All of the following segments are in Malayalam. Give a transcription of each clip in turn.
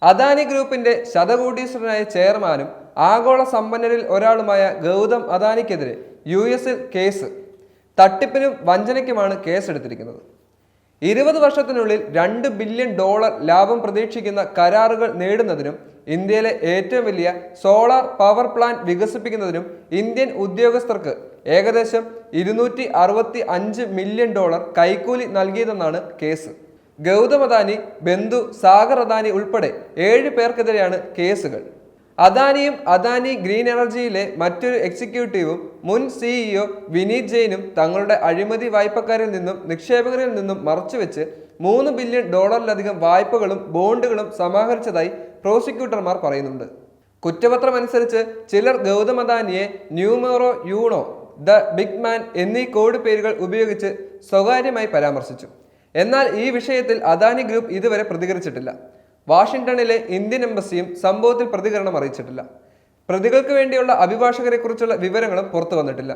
അദാനി ഗ്രൂപ്പിന്റെ ശതകോടീശ്വരനായ ചെയർമാനും ആഗോള സമ്പന്നരിൽ ഒരാളുമായ ഗൗതം അദാനിക്കെതിരെ യു.എസിൽ കേസ്. തട്ടിപ്പിനും വഞ്ചനയ്ക്കുമാണ് കേസെടുത്തിരിക്കുന്നത്. 20 വർഷത്തിനുള്ളിൽ $2 ബില്യൺ ലാഭം പ്രതീക്ഷിക്കുന്ന കരാറുകൾ നേടുന്നതിനും ഇന്ത്യയിലെ ഏറ്റവും വലിയ സോളാർ പവർ പ്ലാന്റ് വികസിപ്പിക്കുന്നതിനും ഇന്ത്യൻ ഉദ്യോഗസ്ഥർക്ക് ഏകദേശം $265 മില്യൺ കൈക്കൂലി നൽകിയതെന്നാണ് കേസ്. ഗൗതം അദാനി, ബന്ധു സാഗർ അദാനി ഉൾപ്പെടെ 7 പേർക്കെതിരെയാണ് കേസുകൾ. അദാനിയും അദാനി ഗ്രീൻ എനർജിയിലെ മറ്റൊരു എക്സിക്യൂട്ടീവും മുൻ സിഇഒ വിനീത് ജെയിനും തങ്ങളുടെ അഴിമതി വായ്പക്കാരിൽ നിന്നും നിക്ഷേപകരിൽ നിന്നും മറച്ചുവെച്ച് $3 ബില്യൺ വായ്പകളും ബോണ്ടുകളും സമാഹരിച്ചതായി പ്രോസിക്യൂട്ടർമാർ പറയുന്നുണ്ട്. കുറ്റപത്രം അനുസരിച്ച് ചിലർ ഗൗതം അദാനിയെ numero uno, the big man എന്നീ കോഡ് പേരുകൾ ഉപയോഗിച്ച് സ്വകാര്യമായി പരാമർശിച്ചു. എന്നാൽ ഈ വിഷയത്തിൽ അദാനി ഗ്രൂപ്പ് ഇതുവരെ പ്രതികരിച്ചിട്ടില്ല. വാഷിംഗ്ടണിലെ ഇന്ത്യൻ എംബസിയും സംഭവത്തിൽ പ്രതികരണം അറിയിച്ചിട്ടില്ല. പ്രതികൾക്ക് വേണ്ടിയുള്ള അഭിഭാഷകരെക്കുറിച്ചുള്ള വിവരങ്ങളും പുറത്തു വന്നിട്ടില്ല.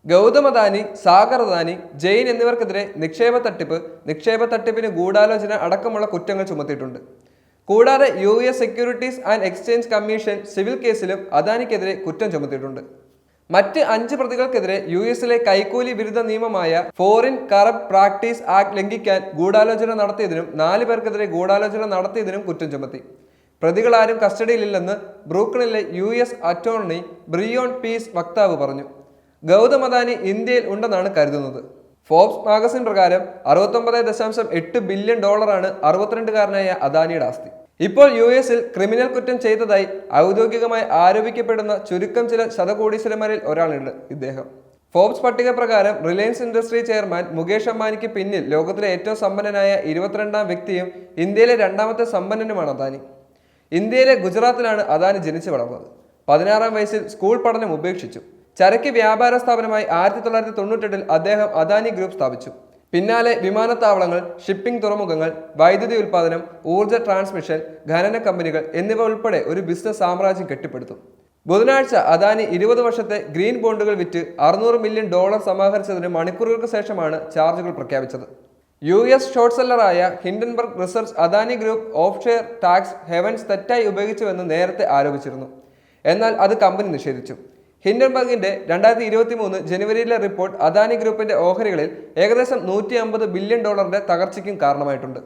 ഗൗതം അദാനി, സാഗർ അദാനി, ജെയിൻ എന്നിവർക്കെതിരെ നിക്ഷേപ തട്ടിപ്പിന് ഗൂഢാലോചന അടക്കമുള്ള കുറ്റങ്ങൾ ചുമത്തിയിട്ടുണ്ട്. കൂടാതെ US securities and exchange commission civil കേസിലും അദാനിക്കെതിരെ കുറ്റം ചുമത്തിയിട്ടുണ്ട്. മറ്റ് 5 പ്രതികൾക്കെതിരെ US-ലെ കൈക്കൂലി വിരുദ്ധ നിയമമായ ഫോറിൻ കറപ്റ്റ് പ്രാക്ടീസ് ആക്ട് ലംഘിക്കാൻ ഗൂഢാലോചന നടത്തിയതിനും 4 പേർക്കെതിരെ ഗൂഢാലോചന നടത്തിയതിനും കുറ്റം ചുമത്തി. പ്രതികളാരും കസ്റ്റഡിയിലില്ലെന്ന് ബ്രൂക്ലിനിലെ US അറ്റോർണി ബ്രിയോൺ പീസ് വക്താവ് പറഞ്ഞു. ഗൗതം അദാനി ഇന്ത്യയിൽ ഉണ്ടെന്നാണ് കരുതുന്നത്. ഫോബ്സ് മാഗസിൻ പ്രകാരം $69.8 ബില്യൺ 62-കാരനായ അദാനിയുടെ ആസ്തി. ഇപ്പോൾ US-ൽ ക്രിമിനൽ കുറ്റം ചെയ്തതായി ഔദ്യോഗികമായി ആരോപിക്കപ്പെടുന്ന ചുരുക്കം ചില ശതകോടീശ്വരന്മാരിൽ ഒരാളാണ് ഇദ്ദേഹം. ഫോബ്സ് പട്ടിക പ്രകാരം റിലയൻസ് ഇൻഡസ്ട്രി ചെയർമാൻ മുകേഷ് അംബാനിക്ക് പിന്നിൽ ലോകത്തിലെ ഏറ്റവും സമ്പന്നനായ 22ാം വ്യക്തിയും ഇന്ത്യയിലെ 2ാമത്തെ സമ്പന്നനുമാണ് അദാനി. ഇന്ത്യയിലെ ഗുജറാത്തിലാണ് അദാനി ജനിച്ചു വളർന്നത്. 16ാം വയസ്സിൽ സ്കൂൾ പഠനം ഉപേക്ഷിച്ചു. ചരക്ക് വ്യാപാര സ്ഥാപനമായി 1998-ൽ അദ്ദേഹം അദാനി ഗ്രൂപ്പ് സ്ഥാപിച്ചു. പിന്നാലെ വിമാനത്താവളങ്ങൾ, ഷിപ്പിംഗ് തുറമുഖങ്ങൾ, വൈദ്യുതി ഉൽപ്പാദനം, ഊർജ്ജ ട്രാൻസ്മിഷൻ, ഖനന കമ്പനികൾ എന്നിവ ഉൾപ്പെടെ ഒരു ബിസിനസ് സാമ്രാജ്യം കെട്ടിപ്പടുത്തു. ബുധനാഴ്ച അദാനി 20 വർഷത്തെ ഗ്രീൻ ബോണ്ടുകൾ വിറ്റ് $600 മില്യൺ സമാഹരിച്ചതിന് മണിക്കൂറുകൾക്ക് ശേഷമാണ് ചാർജുകൾ പ്രഖ്യാപിച്ചത്. US ഷോർട്ട് സെല്ലറായ Hindenburg research Adani group offshore tax havens തെറ്റായി ഉപയോഗിച്ചുവെന്ന് നേരത്തെ ആരോപിച്ചിരുന്നു. എന്നാൽ അത് കമ്പനി നിഷേധിച്ചു. ഹിൻഡൻബർഗിന്റെ 2023 ജനുവരിയിലെ റിപ്പോർട്ട് അദാനി ഗ്രൂപ്പിന്റെ ഓഹരികളിൽ ഏകദേശം $150 ബില്യൺ തകർച്ചയ്ക്കും കാരണമായിട്ടുണ്ട്.